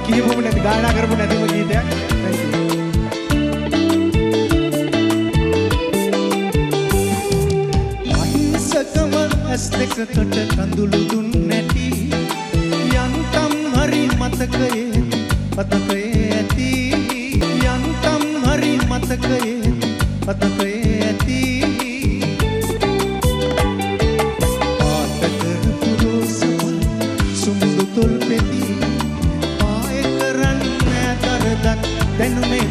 කියපුවම නැති ගායනා කරපු නැතිම ගීතයක්. අහිංසකම ඇස් දෙකට කඳුළු දුන් නැති යන්තම් හරි මතකයේ ඇති යන්තම් හරි මතකයේ ඇති ආත කරපු රෝසම සුමුදු තොල් පෙති ආය කරන්නේ කරදක් දැනුනේ